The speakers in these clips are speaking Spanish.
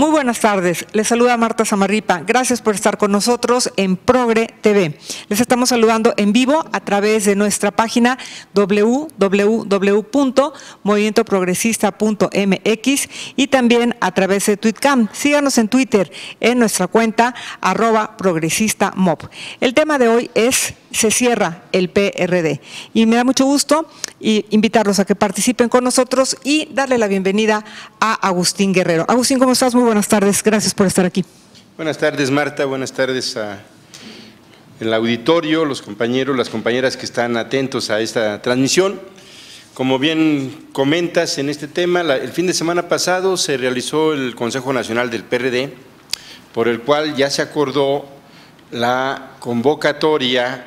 Muy buenas tardes, les saluda Marta Zamarripa. Gracias por estar con nosotros en Progre TV. Les estamos saludando en vivo a través de nuestra página www.movimientoprogresista.mx y también a través de Tweetcam. Síganos en Twitter en nuestra cuenta @progresistamob. El tema de hoy es: se cierra el PRD. Y me da mucho gusto invitarlos a que participen con nosotros y darle la bienvenida a Agustín Guerrero. Agustín, ¿cómo estás? Muy buenas tardes. Gracias por estar aquí. Buenas tardes, Marta. Buenas tardes al auditorio, los compañeros, las compañeras que están atentos a esta transmisión. Como bien comentas en este tema, el fin de semana pasado se realizó el Consejo Nacional del PRD, por el cual ya se acordó la convocatoria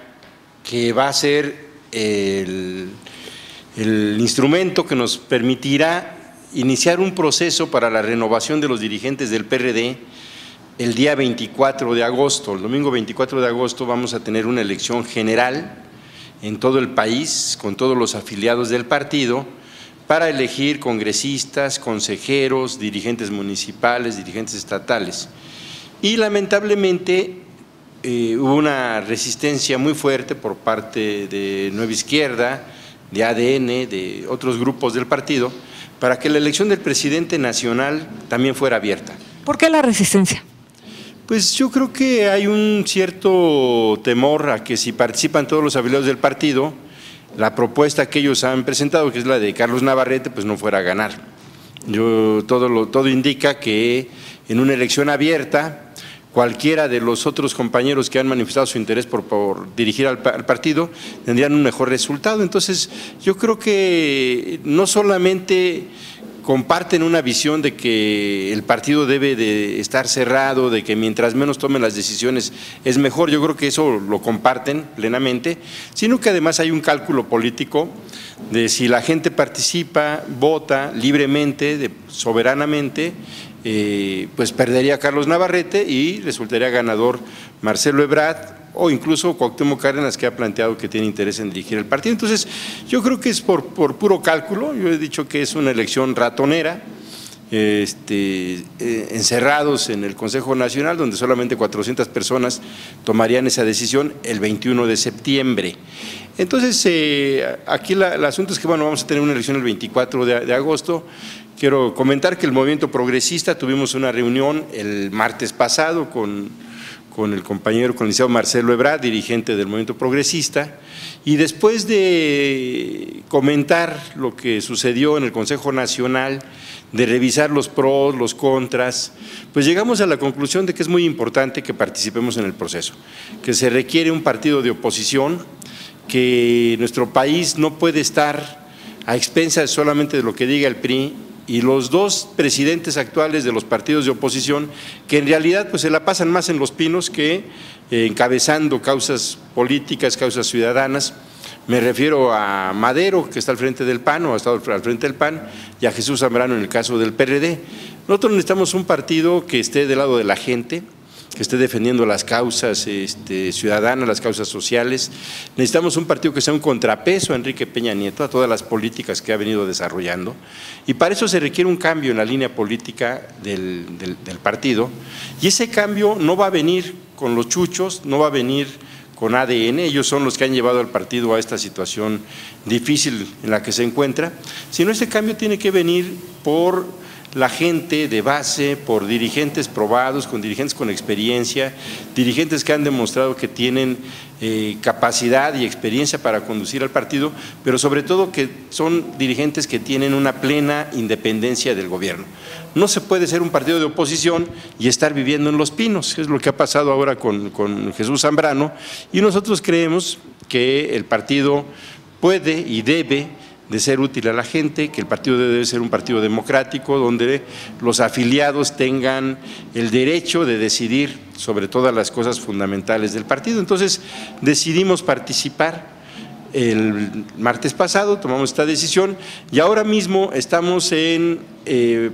que va a ser el instrumento que nos permitirá iniciar un proceso para la renovación de los dirigentes del PRD el día 24 de agosto. El domingo 24 de agosto vamos a tener una elección general en todo el país con todos los afiliados del partido para elegir congresistas, consejeros, dirigentes municipales, dirigentes estatales. Y lamentablemente hubo una resistencia muy fuerte por parte de Nueva Izquierda, de ADN, de otros grupos del partido, para que la elección del presidente nacional también fuera abierta. ¿Por qué la resistencia? Pues yo creo que hay un cierto temor a que si participan todos los afiliados del partido, la propuesta que ellos han presentado, que es la de Carlos Navarrete, pues no fuera a ganar. Todo indica que en una elección abierta, cualquiera de los otros compañeros que han manifestado su interés por dirigir al partido tendrían un mejor resultado. Entonces, yo creo que no solamente comparten una visión de que el partido debe de estar cerrado, de que mientras menos tomen las decisiones es mejor, yo creo que eso lo comparten plenamente, sino que además hay un cálculo político de si la gente participa, vota libremente, soberanamente, pues perdería Carlos Navarrete y resultaría ganador Marcelo Ebrard o incluso Cuauhtémoc Cárdenas, que ha planteado que tiene interés en dirigir el partido. Entonces, yo creo que es por puro cálculo. Yo he dicho que es una elección ratonera, encerrados en el Consejo Nacional, donde solamente 400 personas tomarían esa decisión el 21 de septiembre. Entonces, aquí el asunto es que, bueno, vamos a tener una elección el 24 de agosto. Quiero comentar que el Movimiento Progresista tuvimos una reunión el martes pasado con el compañero, con el licenciado Marcelo Ebrard, dirigente del Movimiento Progresista, y después de comentar lo que sucedió en el Consejo Nacional, de revisar los pros, los contras, pues llegamos a la conclusión de que es muy importante que participemos en el proceso, que se requiere un partido de oposición, que nuestro país no puede estar a expensas solamente de lo que diga el PRI, y los dos presidentes actuales de los partidos de oposición, que en realidad pues se la pasan más en Los Pinos que encabezando causas políticas, causas ciudadanas. Me refiero a Madero, que está al frente del PAN o ha estado al frente del PAN, y a Jesús Zambrano en el caso del PRD. Nosotros necesitamos un partido que esté del lado de la gente, que esté defendiendo las causas ciudadanas, las causas sociales. Necesitamos un partido que sea un contrapeso a Enrique Peña Nieto, a todas las políticas que ha venido desarrollando, y para eso se requiere un cambio en la línea política del partido, y ese cambio no va a venir con los chuchos, no va a venir con ADN, ellos son los que han llevado al partido a esta situación difícil en la que se encuentra, sino ese cambio tiene que venir por la gente de base, por dirigentes probados, con dirigentes con experiencia, dirigentes que han demostrado que tienen capacidad y experiencia para conducir al partido, pero sobre todo que son dirigentes que tienen una plena independencia del gobierno. No se puede ser un partido de oposición y estar viviendo en Los Pinos, es lo que ha pasado ahora con Jesús Zambrano, y nosotros creemos que el partido puede y debe de ser útil a la gente, que el partido debe ser un partido democrático donde los afiliados tengan el derecho de decidir sobre todas las cosas fundamentales del partido. Entonces decidimos participar el martes pasado, tomamos esta decisión y ahora mismo estamos en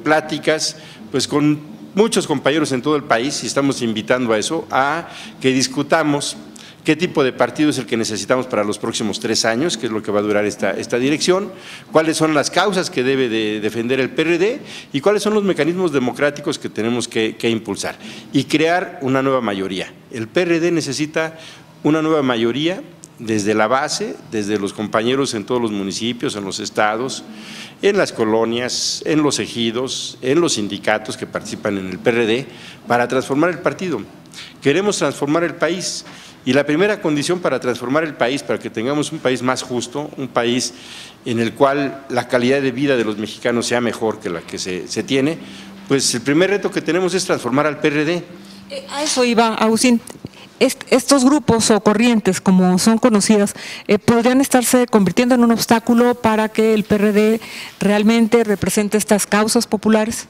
pláticas pues con muchos compañeros en todo el país y estamos invitando a eso, a que discutamos qué tipo de partido es el que necesitamos para los próximos 3 años, que es lo que va a durar esta dirección, cuáles son las causas que debe de defender el PRD y cuáles son los mecanismos democráticos que tenemos que impulsar y crear una nueva mayoría. El PRD necesita una nueva mayoría desde la base, desde los compañeros en todos los municipios, en los estados, en las colonias, en los ejidos, en los sindicatos que participan en el PRD, para transformar el partido. Queremos transformar el país y la primera condición para transformar el país, para que tengamos un país más justo, un país en el cual la calidad de vida de los mexicanos sea mejor que la que se tiene, pues el primer reto que tenemos es transformar al PRD. A eso iba, Agustín. Estos grupos o corrientes, como son conocidas, podrían estarse convirtiendo en un obstáculo para que el PRD realmente represente estas causas populares.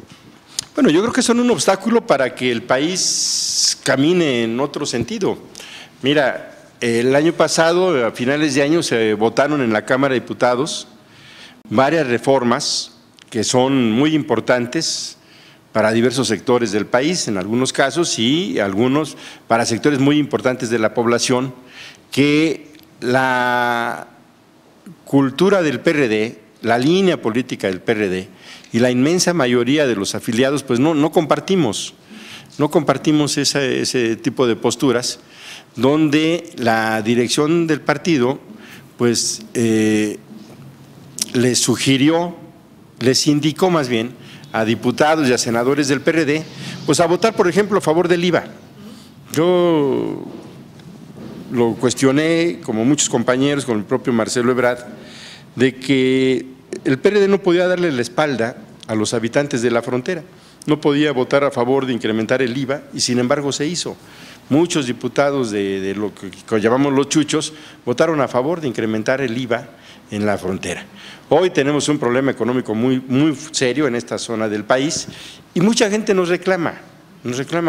Bueno, yo creo que son un obstáculo para que el país camine en otro sentido. Mira, el año pasado, a finales de año, se votaron en la Cámara de Diputados varias reformas que son muy importantes para diversos sectores del país, en algunos casos, y algunos para sectores muy importantes de la población, que la cultura del PRD, la línea política del PRD y la inmensa mayoría de los afiliados, pues no compartimos ese tipo de posturas, donde la dirección del partido pues les sugirió, les indicó más bien a diputados y a senadores del PRD, pues a votar, por ejemplo, a favor del IVA. Yo lo cuestioné, como muchos compañeros, con el propio Marcelo Ebrard, de que el PRD no podía darle la espalda a los habitantes de la frontera, no podía votar a favor de incrementar el IVA y sin embargo se hizo. Muchos diputados de lo que llamamos los chuchos votaron a favor de incrementar el IVA en la frontera. Hoy tenemos un problema económico muy serio en esta zona del país y mucha gente nos reclama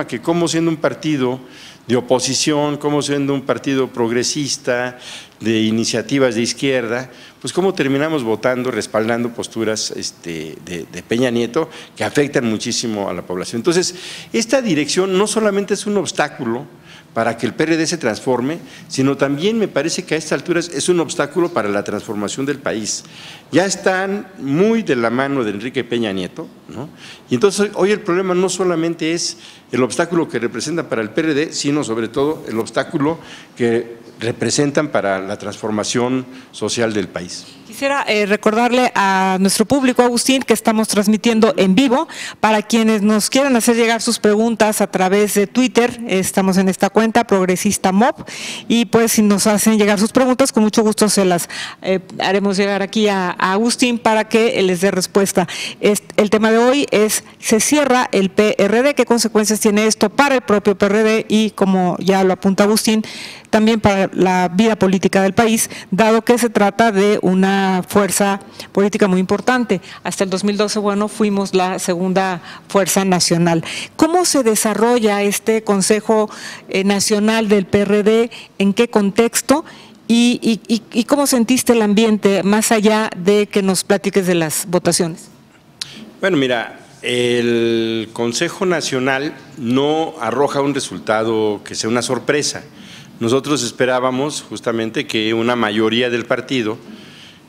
que como siendo un partido de oposición, como siendo un partido progresista, de iniciativas de izquierda, pues cómo terminamos votando, respaldando posturas de Peña Nieto que afectan muchísimo a la población. Entonces, esta dirección no solamente es un obstáculo para que el PRD se transforme, sino también me parece que a esta altura es un obstáculo para la transformación del país. Ya están muy de la mano de Enrique Peña Nieto, ¿no? Y entonces hoy el problema no solamente es el obstáculo que representan para el PRD, sino sobre todo el obstáculo que representan para la transformación social del país. Quisiera recordarle a nuestro público, Agustín, que estamos transmitiendo en vivo. Para quienes nos quieran hacer llegar sus preguntas a través de Twitter, estamos en esta cuenta, Progresista Mob, y pues si nos hacen llegar sus preguntas, con mucho gusto se las haremos llegar aquí a Agustín para que les dé respuesta. El tema de hoy es, ¿se cierra el PRD? ¿Qué consecuencias tiene esto para el propio PRD y, como ya lo apunta Agustín, también para la vida política del país, dado que se trata de una fuerza política muy importante? Hasta el 2012, bueno, fuimos la segunda fuerza nacional. ¿Cómo se desarrolla este Consejo Nacional del PRD? ¿En qué contexto? ¿Y cómo sentiste el ambiente, más allá de que nos platiques de las votaciones? Bueno, mira, el Consejo Nacional no arroja un resultado que sea una sorpresa. Nosotros esperábamos justamente que una mayoría del partido,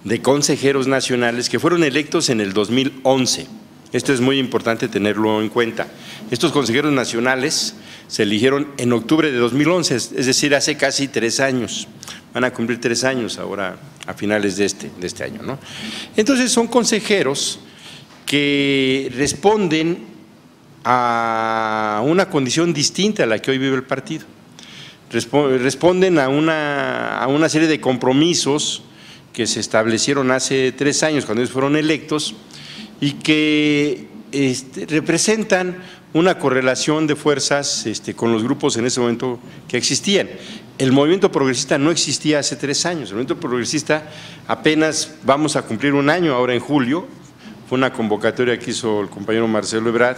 de consejeros nacionales que fueron electos en el 2011, esto es muy importante tenerlo en cuenta, estos consejeros nacionales se eligieron en octubre de 2011, es decir, hace casi 3 años, van a cumplir 3 años ahora a finales de este año, ¿no? Entonces son consejeros que responden a una condición distinta a la que hoy vive el partido. Responden a una serie de compromisos que se establecieron hace 3 años cuando ellos fueron electos y que representan una correlación de fuerzas con los grupos en ese momento que existían. El movimiento progresista no existía hace 3 años, el movimiento progresista apenas vamos a cumplir 1 año ahora en julio. Fue una convocatoria que hizo el compañero Marcelo Ebrard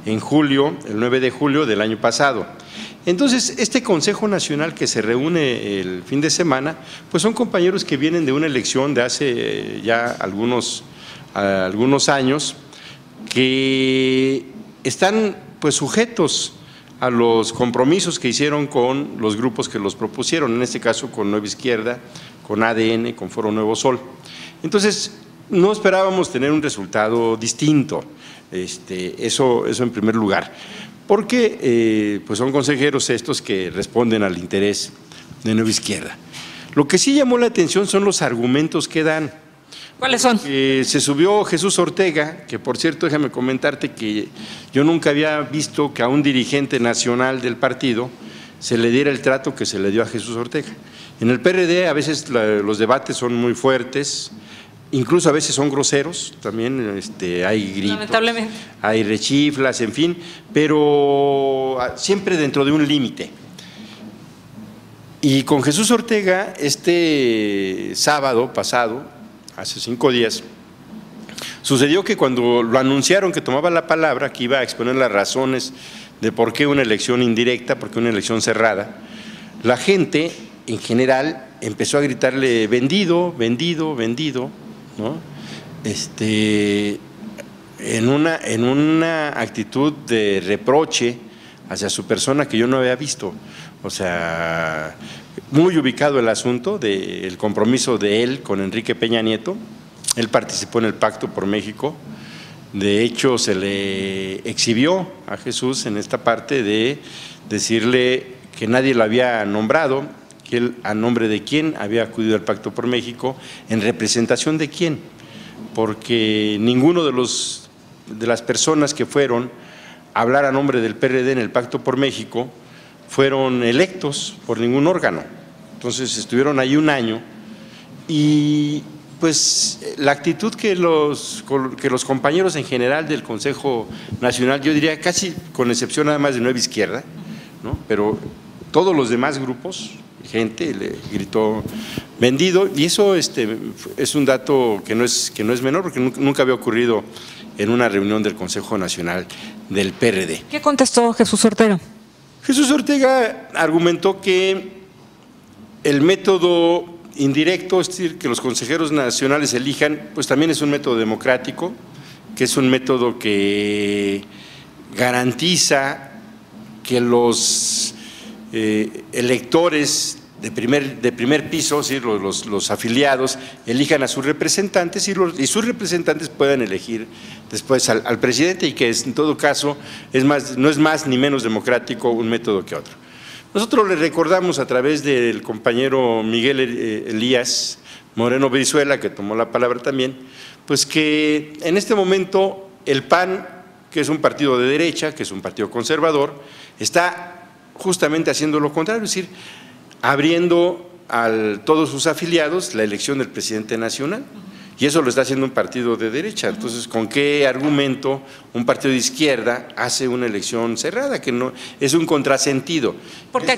en julio, el 9 de julio del año pasado. Entonces, este Consejo Nacional que se reúne el fin de semana, pues son compañeros que vienen de una elección de hace ya algunos años, que están pues sujetos a los compromisos que hicieron con los grupos que los propusieron, en este caso con Nueva Izquierda, con ADN, con Foro Nuevo Sol. Entonces, no esperábamos tener un resultado distinto, eso en primer lugar, porque pues son consejeros estos que responden al interés de Nueva Izquierda. Lo que sí llamó la atención son los argumentos que dan. ¿Cuáles son? Se subió Jesús Ortega, que por cierto, déjame comentarte que yo nunca había visto que a un dirigente nacional del partido se le diera el trato que se le dio a Jesús Ortega. En el PRD a veces los debates son muy fuertes, incluso a veces son groseros, también hay gritos, lamentablemente, hay rechiflas, en fin, pero siempre dentro de un límite. Y con Jesús Ortega, este sábado pasado, hace 5 días, sucedió que cuando lo anunciaron que tomaba la palabra, que iba a exponer las razones de por qué una elección indirecta, por qué una elección cerrada, la gente en general empezó a gritarle vendido, vendido, vendido, ¿no? En una actitud de reproche hacia su persona que yo no había visto. O sea, muy ubicado el asunto del compromiso de él con Enrique Peña Nieto. Él participó en el Pacto por México. De hecho, se le exhibió a Jesús en esta parte de decirle que nadie lo había nombrado, que él a nombre de quién había acudido al Pacto por México, en representación de quién, porque ninguno de las personas que fueron a hablar a nombre del PRD en el Pacto por México fueron electos por ningún órgano. Entonces estuvieron ahí un año y pues la actitud que los compañeros en general del Consejo Nacional, yo diría casi con excepción nada más de Nueva Izquierda, ¿no? Pero todos los demás grupos, gente le gritó vendido, y eso es un dato que no es menor, porque nunca había ocurrido en una reunión del Consejo Nacional del PRD. ¿Qué contestó Jesús Ortega? Jesús Ortega argumentó que el método indirecto, es decir, que los consejeros nacionales elijan, pues también es un método democrático, que es un método que garantiza que los electores de primer piso, ¿sí? los afiliados, elijan a sus representantes y sus representantes puedan elegir después al presidente, y que en todo caso no es más ni menos democrático un método que otro. Nosotros le recordamos a través del compañero Miguel Elías Moreno Brizuela, que tomó la palabra también, pues que en este momento el PAN, que es un partido de derecha, que es un partido conservador, está justamente haciendo lo contrario, es decir, abriendo a todos sus afiliados la elección del presidente nacional, y eso lo está haciendo un partido de derecha. Entonces, ¿con qué argumento un partido de izquierda hace una elección cerrada? Que no es un contrasentido. Porque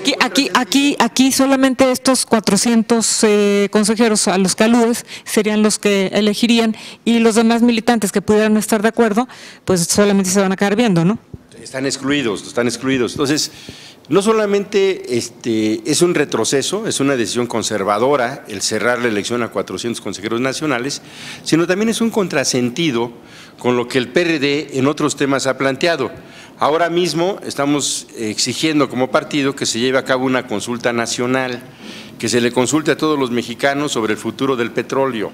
aquí solamente estos 400 consejeros a los que aludes serían los que elegirían, y los demás militantes que pudieran no estar de acuerdo, pues solamente se van a quedar viendo, ¿no? Están excluidos. Entonces, no solamente es un retroceso, es una decisión conservadora el cerrar la elección a 400 consejeros nacionales, sino también es un contrasentido con lo que el PRD en otros temas ha planteado. Ahora mismo estamos exigiendo como partido que se lleve a cabo una consulta nacional, que se le consulte a todos los mexicanos sobre el futuro del petróleo,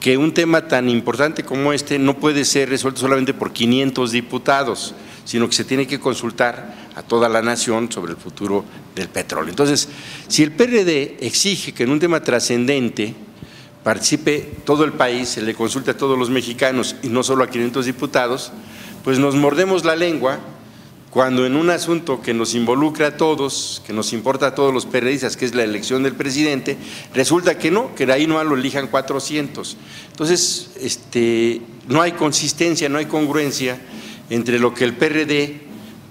que un tema tan importante como este no puede ser resuelto solamente por 500 diputados, sino que se tiene que consultar a toda la nación sobre el futuro del petróleo. Entonces, si el PRD exige que en un tema trascendente participe todo el país, se le consulte a todos los mexicanos y no solo a 500 diputados, pues nos mordemos la lengua cuando en un asunto que nos involucra a todos, que nos importa a todos los PRDistas, que es la elección del presidente, resulta que no, que de ahí no lo elijan 400. Entonces, no hay consistencia, no hay congruencia entre lo que el PRD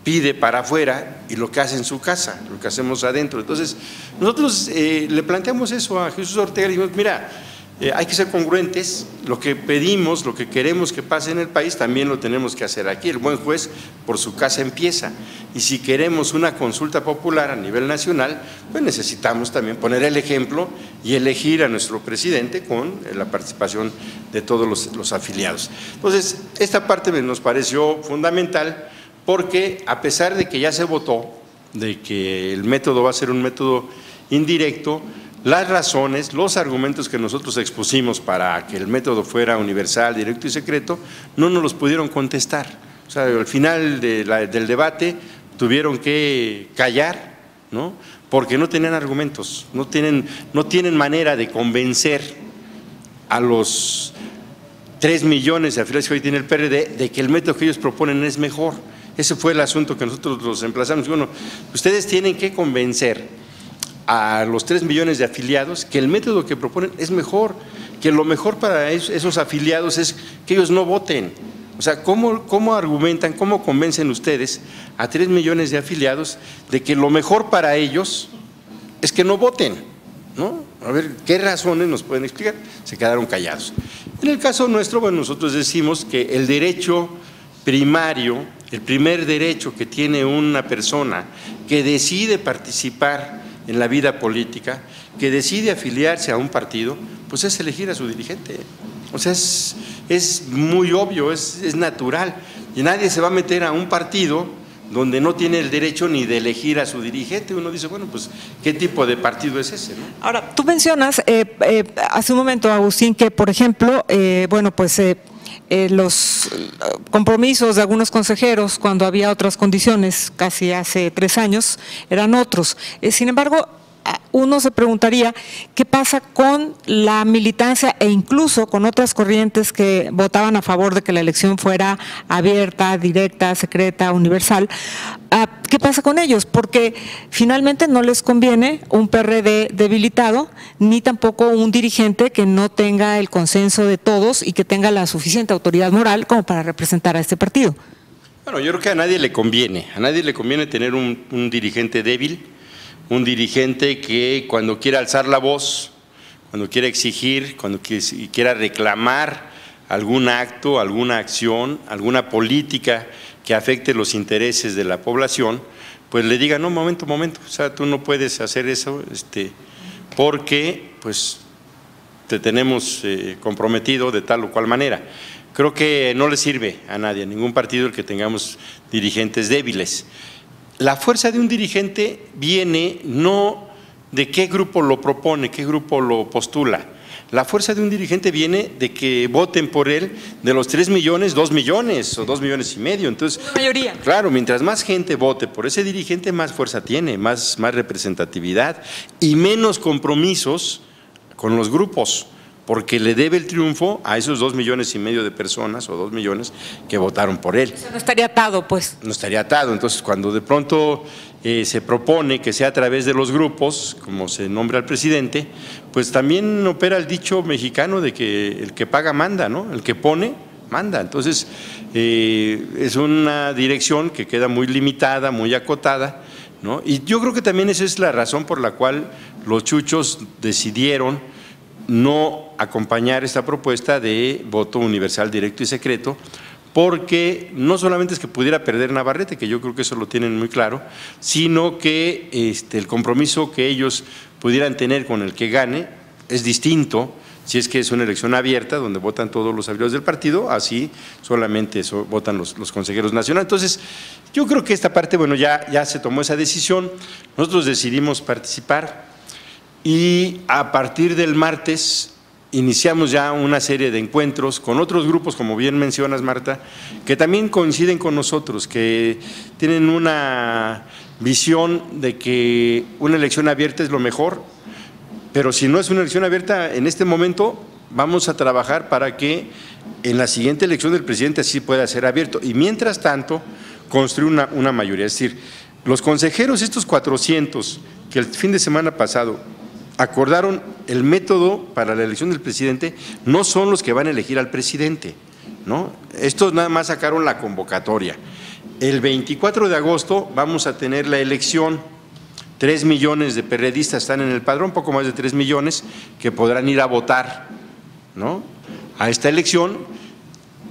pide para afuera y lo que hace en su casa, lo que hacemos adentro. Entonces, nosotros le planteamos eso a Jesús Ortega, le dijimos, mira, hay que ser congruentes, lo que pedimos, lo que queremos que pase en el país, también lo tenemos que hacer aquí. El buen juez por su casa empieza, y si queremos una consulta popular a nivel nacional, pues necesitamos también poner el ejemplo y elegir a nuestro presidente con la participación de todos los afiliados. Entonces, esta parte nos pareció fundamental, porque a pesar de que ya se votó, de que el método va a ser un método indirecto, las razones, los argumentos que nosotros expusimos para que el método fuera universal, directo y secreto, no nos los pudieron contestar. O sea, al final del debate tuvieron que callar, ¿no? Porque no tenían argumentos, no tienen manera de convencer a los 3 millones de afiliados que hoy tiene el PRD de que el método que ellos proponen es mejor. Ese fue el asunto que nosotros los emplazamos. Bueno, ustedes tienen que convencer a los 3 millones de afiliados que el método que proponen es mejor, que lo mejor para esos afiliados es que ellos no voten. O sea, ¿cómo argumentan, cómo convencen ustedes a 3 millones de afiliados de que lo mejor para ellos es que no voten? ¿No? A ver, ¿qué razones nos pueden explicar? Se quedaron callados. En el caso nuestro, bueno, nosotros decimos que el derecho primario, el primer derecho que tiene una persona que decide participar en la vida política, que decide afiliarse a un partido, pues es elegir a su dirigente. O sea, es muy obvio, es natural. Y nadie se va a meter a un partido donde no tiene el derecho ni de elegir a su dirigente. Uno dice, bueno, pues, ¿qué tipo de partido es ese, no? Ahora, tú mencionas hace un momento, Agustín, que, por ejemplo, los compromisos de algunos consejeros, cuando había otras condiciones, casi hace 3 años, eran otros. Sin embargo, uno se preguntaría qué pasa con la militancia e incluso con otras corrientes que votaban a favor de que la elección fuera abierta, directa, secreta, universal. ¿Qué pasa con ellos? Porque finalmente no les conviene un PRD debilitado, ni tampoco un dirigente que no tenga el consenso de todos y que tenga la suficiente autoridad moral como para representar a este partido. Bueno, yo creo que a nadie le conviene tener un dirigente débil, un dirigente que cuando quiera alzar la voz, cuando quiera exigir, cuando quiera reclamar algún acto, alguna acción, alguna política que afecte los intereses de la población, pues le diga, no, momento, o sea, tú no puedes hacer eso porque pues te tenemos comprometido de tal o cual manera. Creo que no le sirve a nadie, a ningún partido, el que tengamos dirigentes débiles. La fuerza de un dirigente viene no de qué grupo lo propone, qué grupo lo postula. La fuerza de un dirigente viene de que voten por él, de los 3 millones, 2 millones o 2 millones y medio. Entonces, la mayoría. Claro, mientras más gente vote por ese dirigente, más fuerza tiene, más representatividad y menos compromisos con los grupos, porque le debe el triunfo a esos 2 millones y medio de personas o 2 millones que votaron por él. O sea, no estaría atado, pues. No estaría atado. Entonces, cuando de pronto se propone que sea a través de los grupos, como se nombra al presidente, pues también opera el dicho mexicano de que el que paga manda, ¿no? El que pone, manda. Entonces, es una dirección que queda muy limitada, muy acotada, ¿no? Y yo creo que también esa es la razón por la cual los chuchos decidieron no acompañar esta propuesta de voto universal, directo y secreto, porque no solamente es que pudiera perder Navarrete, que yo creo que eso lo tienen muy claro, sino que el compromiso que ellos pudieran tener con el que gane es distinto si es que es una elección abierta donde votan todos los afiliados del partido, así solamente votan los consejeros nacionales. Entonces, yo creo que esta parte, bueno, ya se tomó esa decisión, nosotros decidimos participar y a partir del martes iniciamos ya una serie de encuentros con otros grupos, como bien mencionas, Marta, que también coinciden con nosotros, que tienen una visión de que una elección abierta es lo mejor, pero si no es una elección abierta en este momento, vamos a trabajar para que en la siguiente elección del presidente así pueda ser abierto y mientras tanto construir una mayoría. Es decir, los consejeros, estos 400 que el fin de semana pasado acordaron el método para la elección del presidente, no son los que van a elegir al presidente, ¿no? Estos nada más sacaron la convocatoria. El 24 de agosto vamos a tener la elección. 3 millones de perredistas están en el padrón, poco más de 3 millones que podrán ir a votar, ¿no? A esta elección.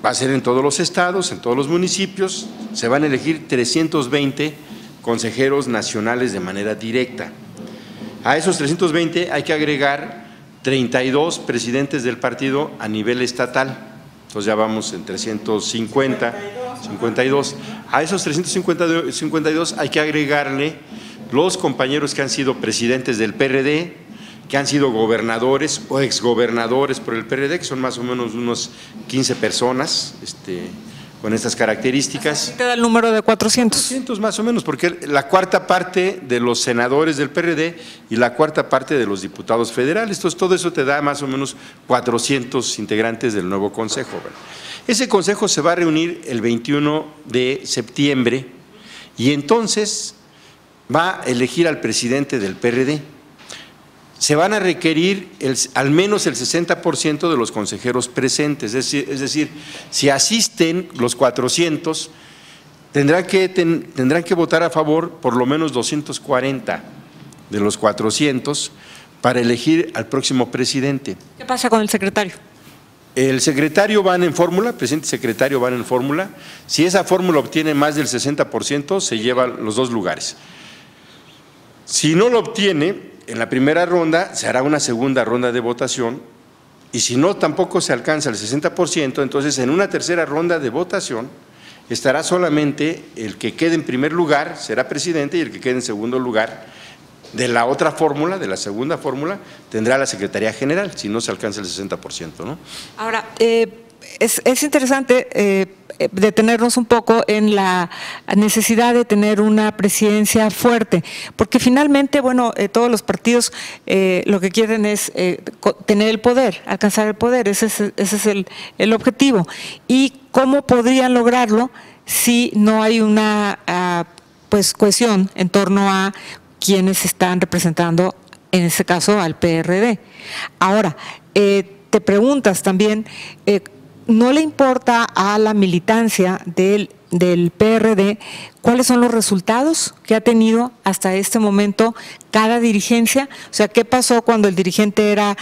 Va a ser en todos los estados, en todos los municipios, se van a elegir 320 consejeros nacionales de manera directa. A esos 320 hay que agregar 32 presidentes del partido a nivel estatal, entonces ya vamos en 352. A esos 352 hay que agregarle los compañeros que han sido presidentes del PRD, que han sido gobernadores o exgobernadores por el PRD, que son más o menos unos 15 personas con estas características. ¿Te da el número de 400? 400 más o menos, porque la cuarta parte de los senadores del PRD y la cuarta parte de los diputados federales. Entonces, todo eso te da más o menos 400 integrantes del nuevo consejo. Ese consejo se va a reunir el 21 de septiembre y entonces va a elegir al presidente del PRD. Se van a requerir al menos el 60% de los consejeros presentes, es decir, si asisten los 400, tendrán que votar a favor por lo menos 240 de los 400 para elegir al próximo presidente. ¿Qué pasa con el secretario? El secretario van en fórmula, presidente y secretario van en fórmula. Si esa fórmula obtiene más del 60%, se lleva los dos lugares. Si no lo obtiene, en la primera ronda se hará una segunda ronda de votación y si no tampoco se alcanza el 60%, entonces en una tercera ronda de votación estará solamente el que quede en primer lugar, será presidente, y el que quede en segundo lugar de la otra fórmula, de la segunda fórmula, tendrá la Secretaría General, si no se alcanza el 60%, ¿no? Ahora, es interesante detenernos un poco en la necesidad de tener una presidencia fuerte, porque finalmente, bueno, todos los partidos lo que quieren es tener el poder, alcanzar el poder, ese es el objetivo. ¿Y cómo podrían lograrlo si no hay una pues cohesión en torno a quienes están representando, en este caso, al PRD? Ahora, te preguntas también, ¿no le importa a la militancia del PRD cuáles son los resultados que ha tenido hasta este momento cada dirigencia? O sea, ¿qué pasó cuando el dirigente era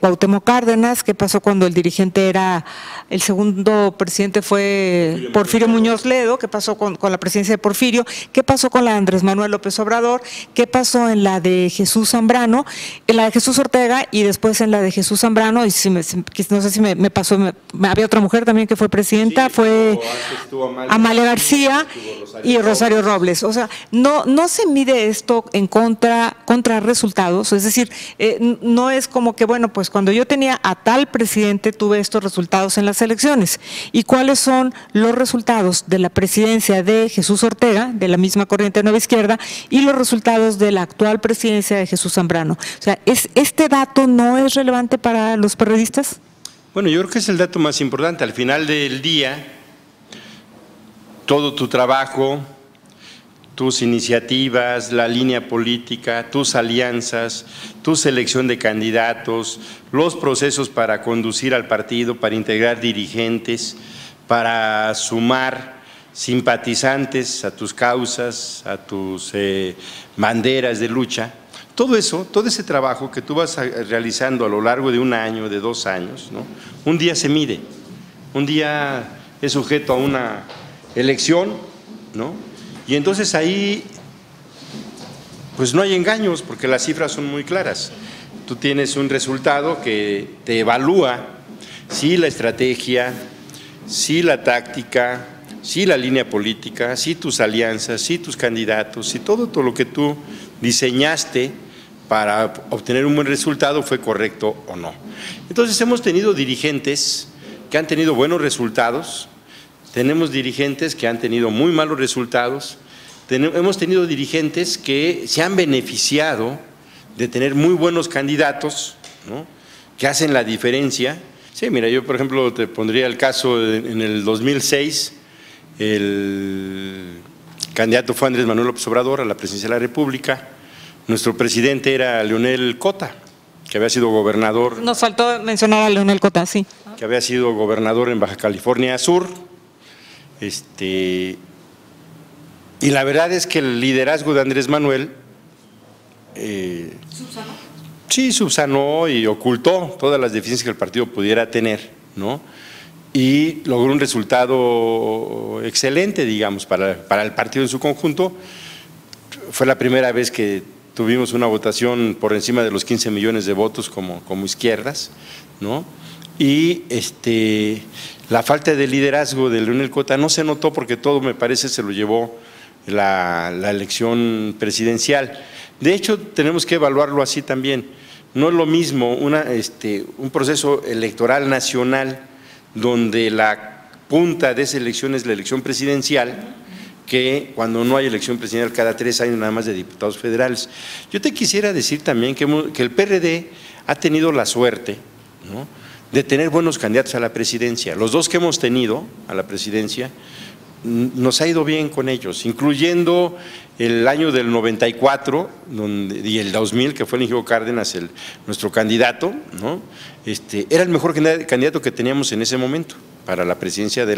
Cuauhtémoc Cárdenas? ¿Qué pasó cuando el dirigente era, el segundo presidente fue Porfirio Muñoz Ledo? ¿Qué pasó con la presidencia de Porfirio? ¿Qué pasó con la de Andrés Manuel López Obrador? ¿Qué pasó en la de Jesús Zambrano? En la de Jesús Ortega y después en la de Jesús Zambrano, y no sé si me pasó, había otra mujer también que fue presidenta, sí, fue Amalia García y Rosario Robles. O sea, no se mide esto en contra resultados, es decir, no es como que, bueno, pues cuando yo tenía a tal presidente tuve estos resultados en las elecciones. ¿Y cuáles son los resultados de la presidencia de Jesús Ortega, de la misma corriente de Nueva Izquierda, y los resultados de la actual presidencia de Jesús Zambrano? O sea, ¿este dato no es relevante para los perredistas? Bueno, yo creo que es el dato más importante. Al final del día, todo tu trabajo, tus iniciativas, la línea política, tus alianzas, tu selección de candidatos, los procesos para conducir al partido, para integrar dirigentes, para sumar simpatizantes a tus causas, a tus banderas de lucha. Todo eso, todo ese trabajo que tú vas realizando a lo largo de un año, de 2 años, ¿no? Un día se mide, un día es sujeto a una elección, ¿no? Y entonces ahí, pues no hay engaños porque las cifras son muy claras. Tú tienes un resultado que te evalúa si la estrategia, si la táctica, si la línea política, si tus alianzas, si tus candidatos, si todo lo que tú diseñaste para obtener un buen resultado fue correcto o no. Entonces hemos tenido dirigentes que han tenido buenos resultados, tenemos dirigentes que han tenido muy malos resultados, hemos tenido dirigentes que se han beneficiado de tener muy buenos candidatos, ¿no?, que hacen la diferencia. Sí, mira, yo por ejemplo te pondría el caso en el 2006, el candidato fue Andrés Manuel López Obrador a la presidencia de la República, nuestro presidente era Leonel Cota, que había sido gobernador. Nos faltó mencionar a Leonel Cota, sí. Que había sido gobernador en Baja California Sur. Y la verdad es que el liderazgo de Andrés Manuel ¿Subsanó? Sí, subsanó y ocultó todas las deficiencias que el partido pudiera tener, ¿no? Y logró un resultado excelente, digamos, para el partido en su conjunto. Fue la primera vez que tuvimos una votación por encima de los 15 millones de votos como izquierdas, ¿no? y la falta de liderazgo de Leonel Cota no se notó porque todo, me parece, se lo llevó la elección presidencial. De hecho, tenemos que evaluarlo así también. No es lo mismo un proceso electoral nacional donde la punta de esa elección es la elección presidencial, que cuando no hay elección presidencial cada 3 años nada más de diputados federales. Yo te quisiera decir también que el PRD ha tenido la suerte, ¿no?, de tener buenos candidatos a la presidencia. Los dos que hemos tenido a la presidencia, nos ha ido bien con ellos, incluyendo el año del 94 y el 2000, que fue el ingeniero Cárdenas nuestro candidato, ¿no? Era el mejor candidato que teníamos en ese momento para la presidencia de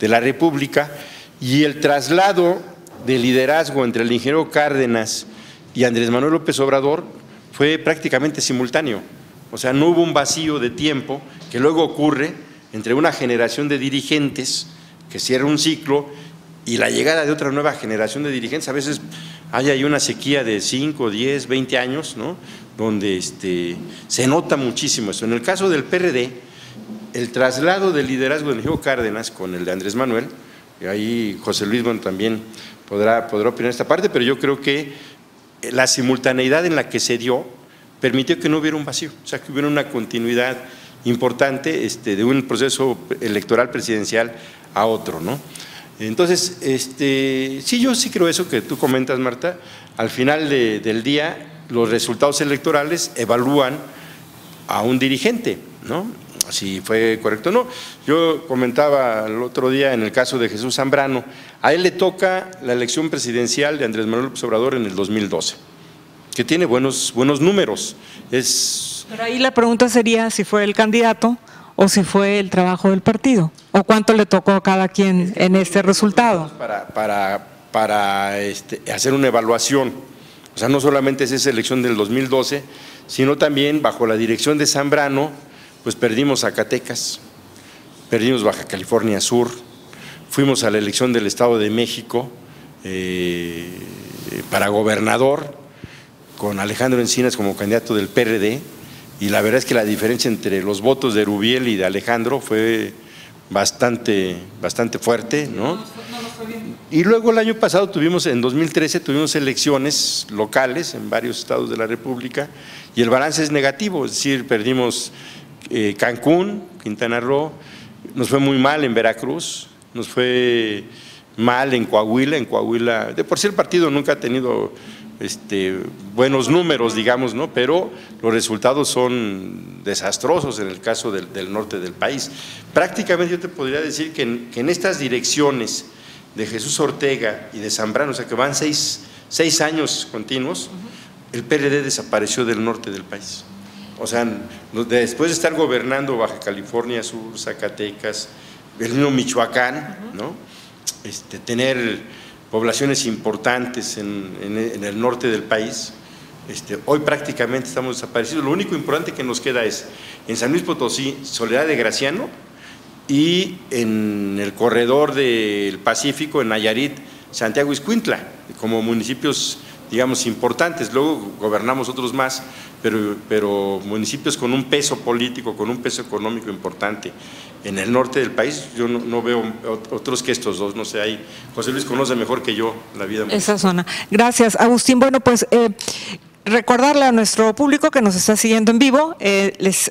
la República, y el traslado de liderazgo entre el ingeniero Cárdenas y Andrés Manuel López Obrador fue prácticamente simultáneo. O sea, no hubo un vacío de tiempo que luego ocurre entre una generación de dirigentes que cierra un ciclo y la llegada de otra nueva generación de dirigentes. A veces hay ahí una sequía de 5, 10, 20 años, ¿no?, donde se nota muchísimo eso. En el caso del PRD, el traslado del liderazgo del ingeniero Cárdenas con el de Andrés Manuel, y ahí José Luis también podrá opinar esta parte, pero yo creo que la simultaneidad en la que se dio permitió que no hubiera un vacío, o sea, que hubiera una continuidad importante de un proceso electoral presidencial a otro, ¿no? Entonces, sí, yo sí creo eso que tú comentas, Marta. Al final del día, los resultados electorales evalúan a un dirigente, ¿no?, si fue correcto o no. Yo comentaba el otro día en el caso de Jesús Zambrano, a él le toca la elección presidencial de Andrés Manuel López Obrador en el 2012, que tiene buenos números. Pero ahí la pregunta sería si fue el candidato o si fue el trabajo del partido, o cuánto le tocó a cada quien en este resultado. Para hacer una evaluación, o sea, no solamente es esa elección del 2012, sino también bajo la dirección de Zambrano, pues perdimos Zacatecas, perdimos Baja California Sur, fuimos a la elección del Estado de México para gobernador, con Alejandro Encinas como candidato del PRD, y la verdad es que la diferencia entre los votos de Rubiel y de Alejandro fue bastante fuerte, ¿no? Y luego el año pasado en 2013 tuvimos elecciones locales en varios estados de la República y el balance es negativo, es decir, perdimos Cancún, Quintana Roo, nos fue muy mal en Veracruz, nos fue mal en Coahuila, de por sí el partido nunca ha tenido buenos números, digamos, ¿no?, pero los resultados son desastrosos en el caso del norte del país. Prácticamente yo te podría decir que en estas direcciones de Jesús Ortega y de Zambrano, o sea que van seis años continuos, el PRD desapareció del norte del país. O sea, después de estar gobernando Baja California Sur, Zacatecas, el mismo Michoacán, ¿no?, tener poblaciones importantes en el norte del país, hoy prácticamente estamos desaparecidos. Lo único importante que nos queda es en San Luis Potosí, Soledad de Graciano, y en el corredor del Pacífico, en Nayarit, Santiago Ixcuintla, como municipios, digamos, importantes. Luego gobernamos otros más, pero municipios con un peso político, con un peso económico importante. En el norte del país yo no veo otros que estos dos, no sé, ahí José Luis conoce mejor que yo la vida. Esa zona. Gracias, Agustín. Bueno, pues recordarle a nuestro público que nos está siguiendo en vivo, les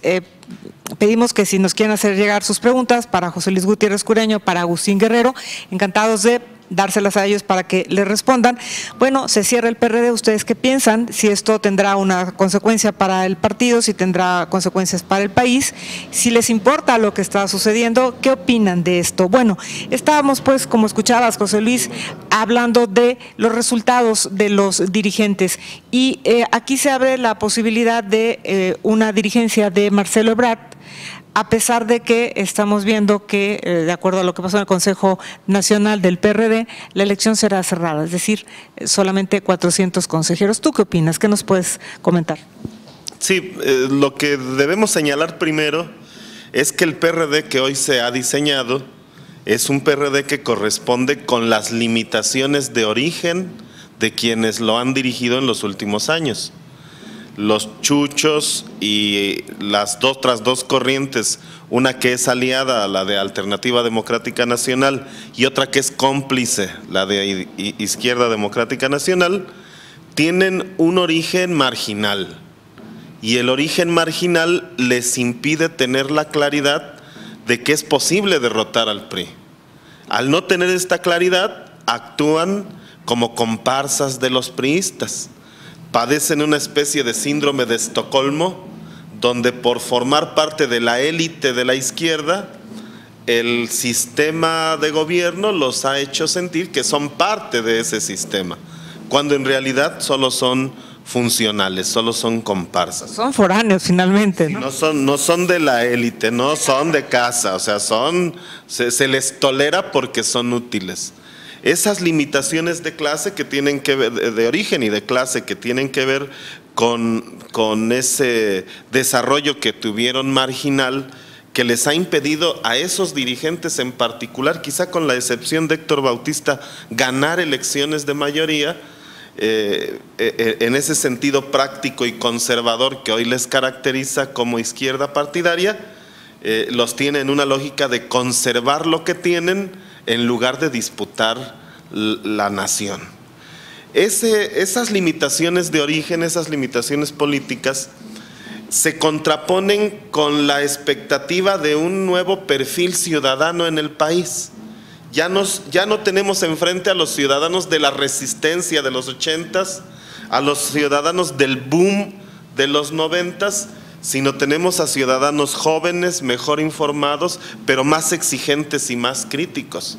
pedimos que si nos quieren hacer llegar sus preguntas para José Luis Gutiérrez Cureño, para Agustín Guerrero, encantados de dárselas a ellos para que les respondan. Bueno, se cierra el PRD, ¿ustedes qué piensan? Si esto tendrá una consecuencia para el partido, si tendrá consecuencias para el país, si les importa lo que está sucediendo, ¿qué opinan de esto? Bueno, estábamos pues, como escuchabas, José Luis, hablando de los resultados de los dirigentes y aquí se abre la posibilidad de una dirigencia de Marcelo Ebrard, a pesar de que estamos viendo que, de acuerdo a lo que pasó en el Consejo Nacional del PRD, la elección será cerrada, es decir, solamente 400 consejeros. ¿Tú qué opinas? ¿Qué nos puedes comentar? Sí, lo que debemos señalar primero es que el PRD que hoy se ha diseñado es un PRD que corresponde con las limitaciones de origen de quienes lo han dirigido en los últimos años. los chuchos y las otras dos corrientes, una que es aliada a la de Alternativa Democrática Nacional y otra que es cómplice, la de Izquierda Democrática Nacional, tienen un origen marginal. Y el origen marginal les impide tener la claridad de que es posible derrotar al PRI. Al no tener esta claridad, actúan como comparsas de los priistas. Padecen una especie de síndrome de Estocolmo, donde por formar parte de la élite de la izquierda, el sistema de gobierno los ha hecho sentir que son parte de ese sistema, cuando en realidad solo son funcionales, solo son comparsas. Son foráneos finalmente, ¿no? No son de la élite, no son de casa, o sea, se les tolera porque son útiles. Esas limitaciones de clase que tienen que ver, de origen y de clase, que tienen que ver con ese desarrollo que tuvieron marginal, que les ha impedido a esos dirigentes en particular, quizá con la excepción de Héctor Bautista, ganar elecciones de mayoría, en ese sentido práctico y conservador que hoy les caracteriza como izquierda partidaria, los tiene en una lógica de conservar lo que tienen en lugar de disputar la nación. Esas limitaciones de origen, esas limitaciones políticas, se contraponen con la expectativa de un nuevo perfil ciudadano en el país. Ya no tenemos enfrente a los ciudadanos de la resistencia de los 80s, a los ciudadanos del boom de los 90s, sino tenemos a ciudadanos jóvenes, mejor informados, pero más exigentes y más críticos.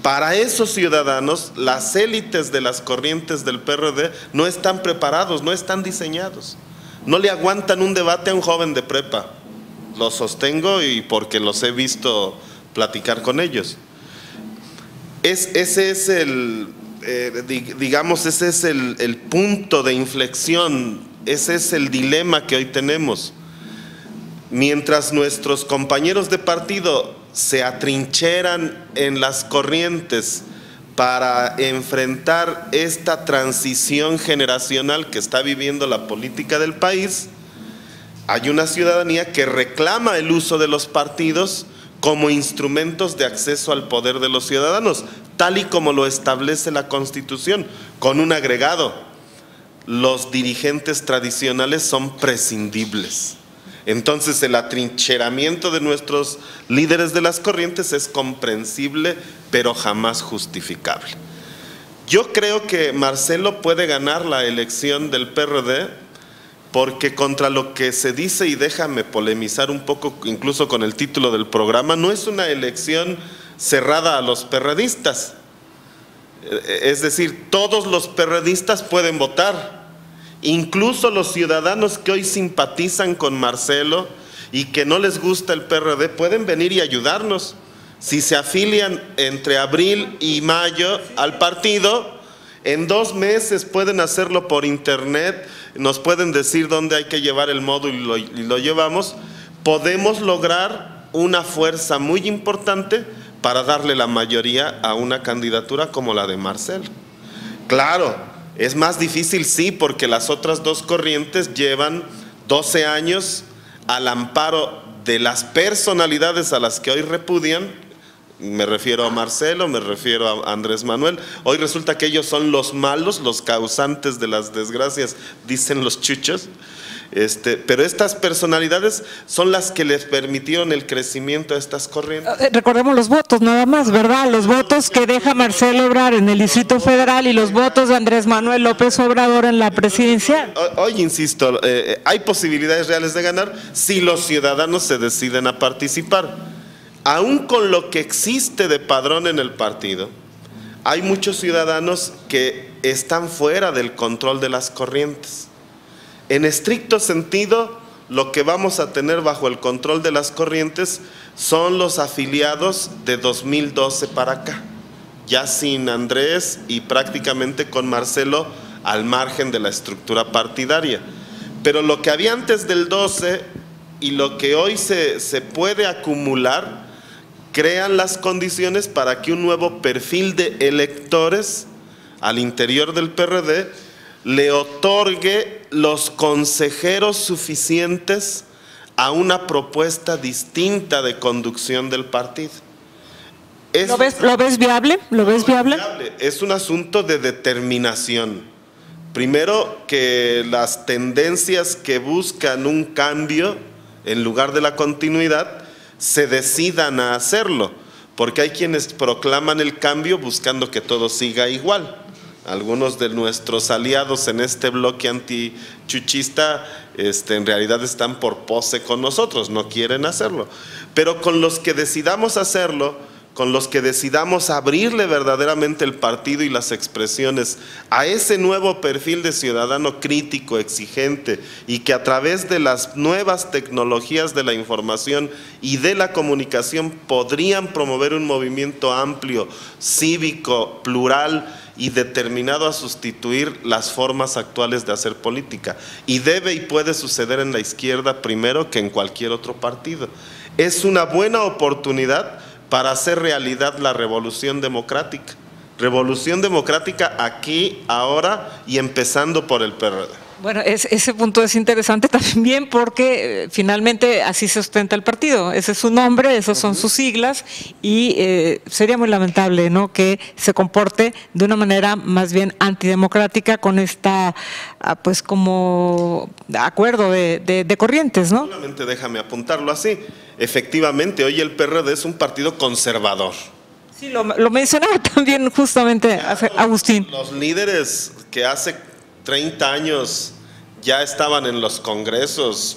Para esos ciudadanos, las élites de las corrientes del PRD no están preparados, no están diseñados. No le aguantan un debate a un joven de prepa. Lo sostengo y porque los he visto platicar con ellos. Ese es el punto de inflexión, ese es el dilema que hoy tenemos. Mientras nuestros compañeros de partido se atrincheran en las corrientes para enfrentar esta transición generacional que está viviendo la política del país, hay una ciudadanía que reclama el uso de los partidos como instrumentos de acceso al poder de los ciudadanos, tal y como lo establece la Constitución, con un agregado: los dirigentes tradicionales son prescindibles. Entonces el atrincheramiento de nuestros líderes de las corrientes es comprensible, pero jamás justificable. Yo creo que Marcelo puede ganar la elección del PRD, porque contra lo que se dice, y déjame polemizar un poco incluso con el título del programa, no es una elección cerrada a los perredistas. Es decir, todos los perredistas pueden votar. Incluso los ciudadanos que hoy simpatizan con Marcelo y que no les gusta el PRD pueden venir y ayudarnos. Si se afilian entre abril y mayo al partido, en 2 meses pueden hacerlo por internet, nos pueden decir dónde hay que llevar el módulo y lo llevamos. Podemos lograr una fuerza muy importante para darle la mayoría a una candidatura como la de Marcelo. Claro, es más difícil, sí, porque las otras dos corrientes llevan 12 años al amparo de las personalidades a las que hoy repudian. Me refiero a Marcelo, me refiero a Andrés Manuel. Hoy resulta que ellos son los malos, los causantes de las desgracias, dicen los chuchos. Pero estas personalidades son las que les permitieron el crecimiento a estas corrientes. Recordemos los votos nada más, ¿verdad? Los votos que deja Marcelo Ebrard en el Distrito Federal y los votos de Andrés Manuel López Obrador en la presidencial. Hoy insisto, hay posibilidades reales de ganar si los ciudadanos se deciden a participar. Aún con lo que existe de padrón en el partido, hay muchos ciudadanos que están fuera del control de las corrientes. En estricto sentido, lo que vamos a tener bajo el control de las corrientes son los afiliados de 2012 para acá, ya sin Andrés y prácticamente con Marcelo al margen de la estructura partidaria. Pero lo que había antes del 12 y lo que hoy se puede acumular, crean las condiciones para que un nuevo perfil de electores al interior del PRD le otorgue los consejeros suficientes a una propuesta distinta de conducción del partido. ¿Lo ves viable? ¿Lo ves viable? Es un asunto de determinación. Primero, que las tendencias que buscan un cambio en lugar de la continuidad se decidan a hacerlo, porque hay quienes proclaman el cambio buscando que todo siga igual. Algunos de nuestros aliados en este bloque antichuchista en realidad están por pose con nosotros, no quieren hacerlo. Pero con los que decidamos hacerlo, con los que decidamos abrirle verdaderamente el partido y las expresiones a ese nuevo perfil de ciudadano crítico, exigente, y que a través de las nuevas tecnologías de la información y de la comunicación podrían promover un movimiento amplio, cívico, plural y determinado a sustituir las formas actuales de hacer política. Y debe y puede suceder en la izquierda primero que en cualquier otro partido. Es una buena oportunidad para hacer realidad la revolución democrática. Revolución democrática aquí, ahora y empezando por el PRD. Bueno, ese punto es interesante también porque finalmente así se sustenta el partido. Ese es su nombre, esas son sus siglas y sería muy lamentable, ¿no?, que se comporte de una manera más bien antidemocrática con esta, pues como acuerdo de corrientes, ¿no? Solamente déjame apuntarlo así. Efectivamente, hoy el PRD es un partido conservador. Sí, lo mencionaba también justamente Agustín. Los líderes que hace 30 años ya estaban en los congresos,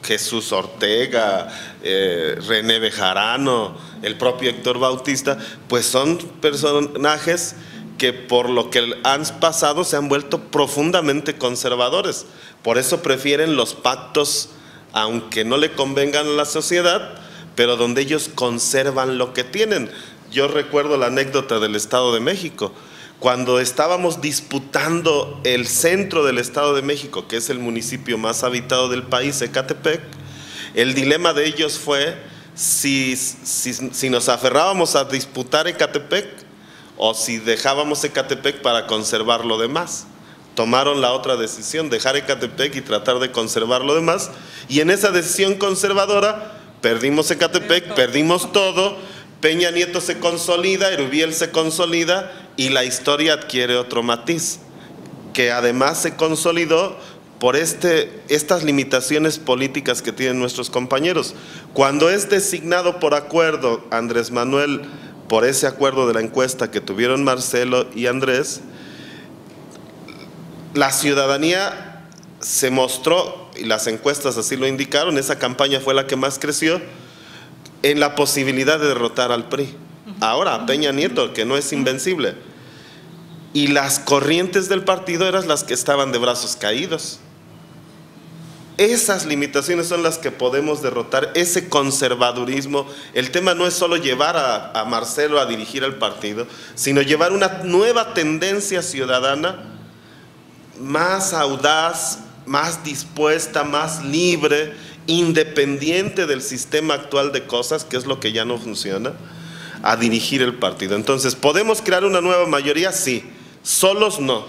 Jesús Ortega, René Bejarano, el propio Héctor Bautista, pues son personajes que por lo que han pasado se han vuelto profundamente conservadores. Por eso prefieren los pactos, aunque no le convengan a la sociedad, pero donde ellos conservan lo que tienen. Yo recuerdo la anécdota del Estado de México. Cuando estábamos disputando el centro del Estado de México, que es el municipio más habitado del país, Ecatepec, el dilema de ellos fue si nos aferrábamos a disputar Ecatepec o si dejábamos Ecatepec para conservar lo demás. Tomaron la otra decisión, dejar Ecatepec y tratar de conservar lo demás, y en esa decisión conservadora perdimos Ecatepec, perdimos todo. Peña Nieto se consolida, Erubiel se consolida y la historia adquiere otro matiz, que además se consolidó por estas limitaciones políticas que tienen nuestros compañeros. Cuando es designado por acuerdo Andrés Manuel, por ese acuerdo de la encuesta que tuvieron Marcelo y Andrés, la ciudadanía se mostró, y las encuestas así lo indicaron, esa campaña fue la que más creció, en la posibilidad de derrotar al PRI. Ahora, Peña Nieto, que no es invencible. Y las corrientes del partido eran las que estaban de brazos caídos. Esas limitaciones son las que podemos derrotar, ese conservadurismo. El tema no es solo llevar a Marcelo a dirigir al partido, sino llevar una nueva tendencia ciudadana más audaz, más dispuesta, más libre, independiente del sistema actual de cosas, que es lo que ya no funciona, a dirigir el partido. Entonces, ¿podemos crear una nueva mayoría? Sí, solos no.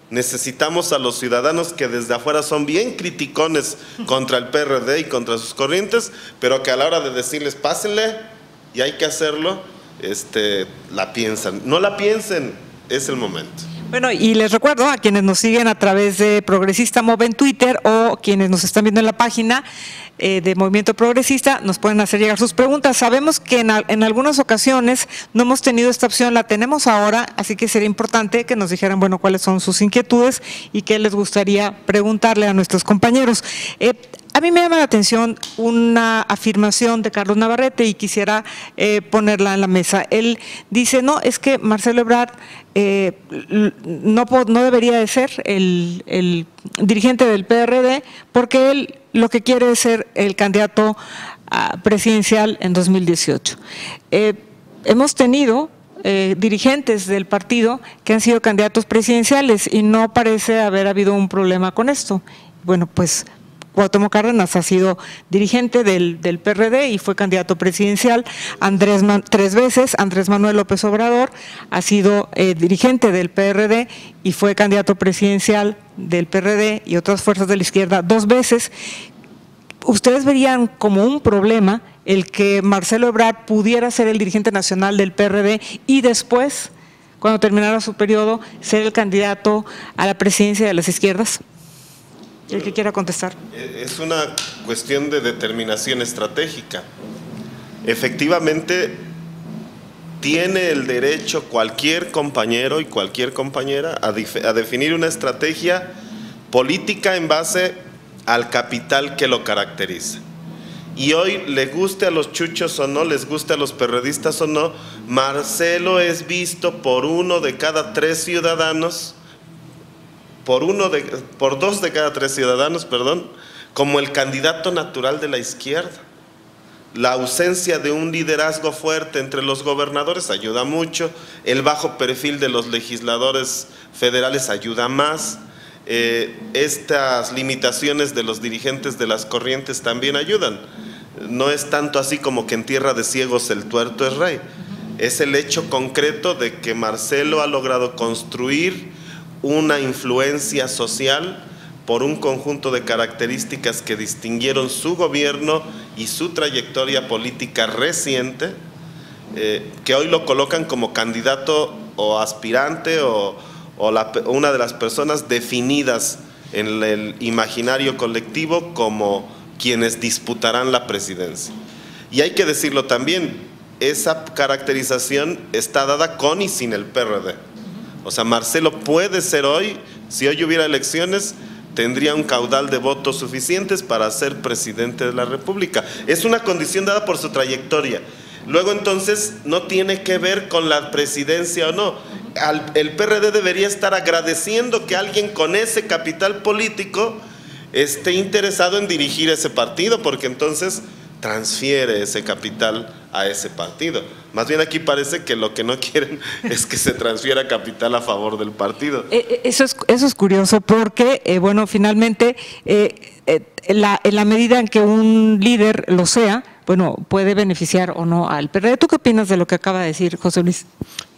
Necesitamos a los ciudadanos que desde afuera son bien criticones contra el PRD y contra sus corrientes, pero que a la hora de decirles pásenle y hay que hacerlo, la piensan. No la piensen, es el momento. Bueno, y les recuerdo a quienes nos siguen a través de Progresista Mob en Twitter o quienes nos están viendo en la página de Movimiento Progresista, nos pueden hacer llegar sus preguntas. Sabemos que en algunas ocasiones no hemos tenido esta opción, la tenemos ahora, así que sería importante que nos dijeran, bueno, cuáles son sus inquietudes y qué les gustaría preguntarle a nuestros compañeros. A mí me llama la atención una afirmación de Carlos Navarrete y quisiera ponerla en la mesa. Él dice, no, es que Marcelo Ebrard no debería de ser el dirigente del PRD porque él lo que quiere es ser el candidato presidencial en 2018. Hemos tenido dirigentes del partido que han sido candidatos presidenciales y no parece haber habido un problema con esto. Bueno, pues Cuauhtémoc Cárdenas ha sido dirigente del PRD y fue candidato presidencial 3 veces. Andrés Manuel López Obrador ha sido dirigente del PRD y fue candidato presidencial del PRD y otras fuerzas de la izquierda 2 veces. ¿Ustedes verían como un problema el que Marcelo Ebrard pudiera ser el dirigente nacional del PRD y después, cuando terminara su periodo, ser el candidato a la presidencia de las izquierdas? El que quiera contestar. Es una cuestión de determinación estratégica. Efectivamente, tiene el derecho cualquier compañero y cualquier compañera a definir una estrategia política en base al capital que lo caracteriza. Y hoy, le guste a los chuchos o no, les guste a los perredistas o no, Marcelo es visto por 1 de cada 3 ciudadanos, por 2 de cada 3 ciudadanos, como el candidato natural de la izquierda. La ausencia de un liderazgo fuerte entre los gobernadores ayuda mucho, el bajo perfil de los legisladores federales ayuda más, estas limitaciones de los dirigentes de las corrientes también ayudan. No es tanto así como que en tierra de ciegos el tuerto es rey. Es el hecho concreto de que Marcelo ha logrado construir una influencia social por un conjunto de características que distinguieron su gobierno y su trayectoria política reciente, que hoy lo colocan como candidato o aspirante o una de las personas definidas en el imaginario colectivo como quienes disputarán la presidencia. Y hay que decirlo también, esa caracterización está dada con y sin el PRD. O sea, Marcelo puede ser hoy, si hoy hubiera elecciones, tendría un caudal de votos suficientes para ser presidente de la República. Es una condición dada por su trayectoria. Luego entonces no tiene que ver con la presidencia o no. El PRD debería estar agradeciendo que alguien con ese capital político esté interesado en dirigir ese partido, porque entonces transfiere ese capital a ese partido. Más bien aquí parece que lo que no quieren es que se transfiera capital a favor del partido. Eso es curioso porque, bueno, finalmente, en la medida en que un líder lo sea, bueno, puede beneficiar o no al PRD. ¿Tú qué opinas de lo que acaba de decir José Luis?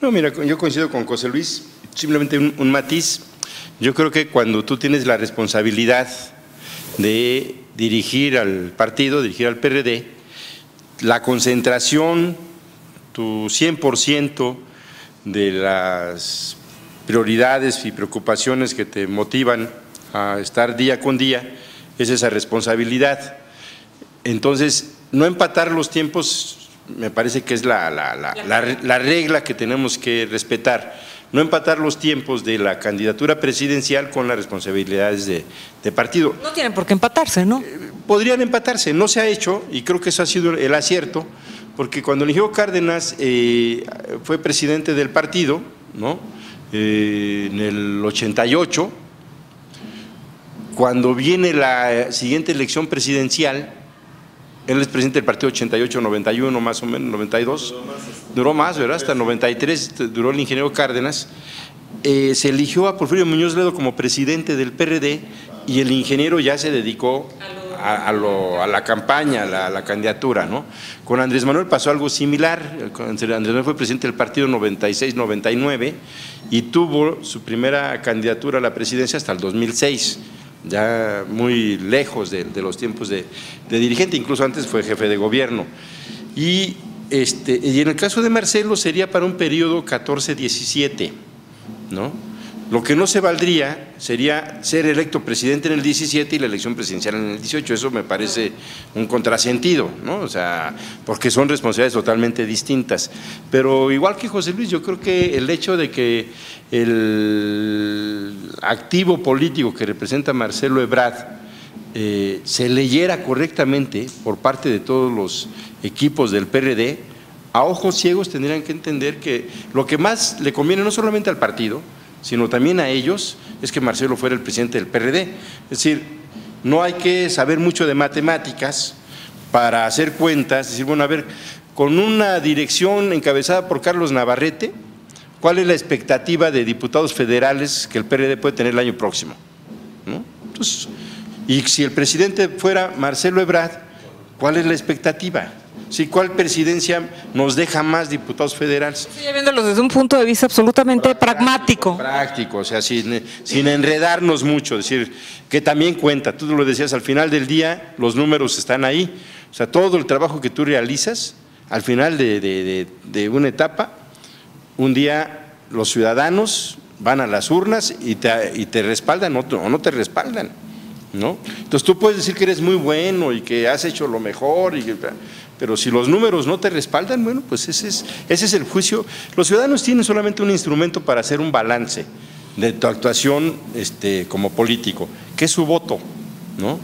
No, mira, yo coincido con José Luis, simplemente un matiz. Yo creo que cuando tú tienes la responsabilidad de dirigir al partido, dirigir al PRD, la concentración, tu 100% de las prioridades y preocupaciones que te motivan a estar día con día, es esa responsabilidad. Entonces, no empatar los tiempos me parece que es la regla que tenemos que respetar. No empatar los tiempos de la candidatura presidencial con las responsabilidades de partido. No tienen por qué empatarse, ¿no? Podrían empatarse, no se ha hecho y creo que eso ha sido el acierto, porque cuando eligió Cárdenas fue presidente del partido, ¿no? En el 88, cuando viene la siguiente elección presidencial, él es presidente del partido 88, 91 más o menos, 92, duró más, ¿verdad? Hasta 93 duró el ingeniero Cárdenas. Se eligió a Porfirio Muñoz Ledo como presidente del PRD y el ingeniero ya se dedicó a la campaña, a la candidatura, ¿no? Con Andrés Manuel pasó algo similar. Andrés Manuel fue presidente del partido 96-99 y tuvo su primera candidatura a la presidencia hasta el 2006. Ya muy lejos de los tiempos de dirigente, incluso antes fue jefe de gobierno. Y en el caso de Marcelo sería para un periodo 14-17, ¿no? Lo que no se valdría sería ser electo presidente en el 17 y la elección presidencial en el 18, eso me parece un contrasentido, ¿no? O sea, porque son responsabilidades totalmente distintas. Pero igual que José Luis, yo creo que el hecho de que el activo político que representa Marcelo Ebrard se leyera correctamente por parte de todos los equipos del PRD, a ojos ciegos tendrían que entender que lo que más le conviene no solamente al partido, sino también a ellos, es que Marcelo fuera el presidente del PRD. Es decir, no hay que saber mucho de matemáticas para hacer cuentas, es decir, bueno, a ver, con una dirección encabezada por Carlos Navarrete, ¿cuál es la expectativa de diputados federales que el PRD puede tener el año próximo? ¿No? Entonces, Y si el presidente fuera Marcelo Ebrard, ¿cuál es la expectativa? Sí, ¿cuál presidencia nos deja más diputados federales? Estoy viéndolo desde un punto de vista absolutamente pragmático. Práctico, o sea, sin enredarnos mucho, decir que también cuenta, tú lo decías, al final del día los números están ahí, o sea, todo el trabajo que tú realizas, al final de una etapa, un día los ciudadanos van a las urnas y te respaldan o no te respaldan, ¿no? Entonces tú puedes decir que eres muy bueno y que has hecho lo mejor, pero si los números no te respaldan, bueno, pues ese es el juicio. Los ciudadanos tienen solamente un instrumento para hacer un balance de tu actuación como político, que es su voto, ¿no?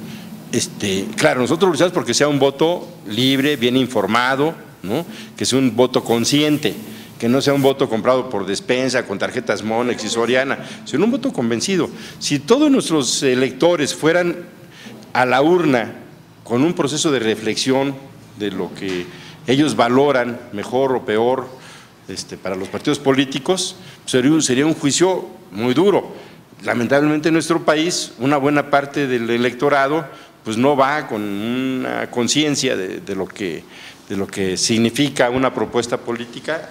Claro, nosotros luchamos porque sea un voto libre, bien informado, ¿no? Que sea un voto consciente, que no sea un voto comprado por despensa, con tarjetas Monex y Soriana, sino un voto convencido. Si todos nuestros electores fueran a la urna con un proceso de reflexión de lo que ellos valoran, mejor o peor, para los partidos políticos, sería un juicio muy duro. Lamentablemente en nuestro país, una buena parte del electorado pues no va con una conciencia de lo que significa una propuesta política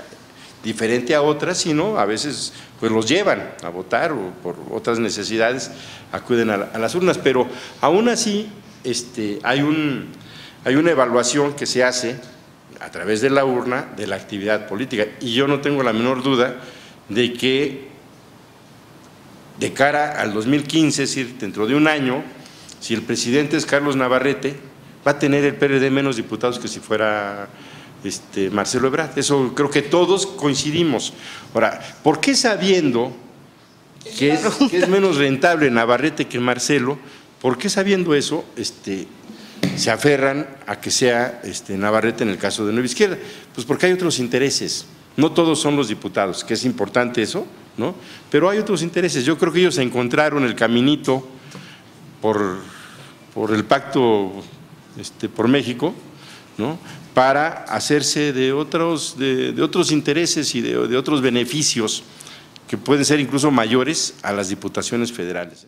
diferente a otras, sino a veces pues los llevan a votar o por otras necesidades acuden a las urnas, pero aún así hay una evaluación que se hace a través de la urna de la actividad política y yo no tengo la menor duda de que de cara al 2015, es decir, dentro de un año, si el presidente es Carlos Navarrete, va a tener el PRD menos diputados que si fuera Marcelo Ebrard. Eso creo que todos coincidimos. Ahora, ¿por qué sabiendo que es menos rentable Navarrete que Marcelo, por qué sabiendo eso se aferran a que sea Navarrete en el caso de Nueva Izquierda? Pues porque hay otros intereses, no todos son los diputados, que es importante eso, ¿no? Pero hay otros intereses. Yo creo que ellos encontraron el caminito por el pacto por México, ¿no? Para hacerse de otros intereses y de otros beneficios que pueden ser incluso mayores a las diputaciones federales.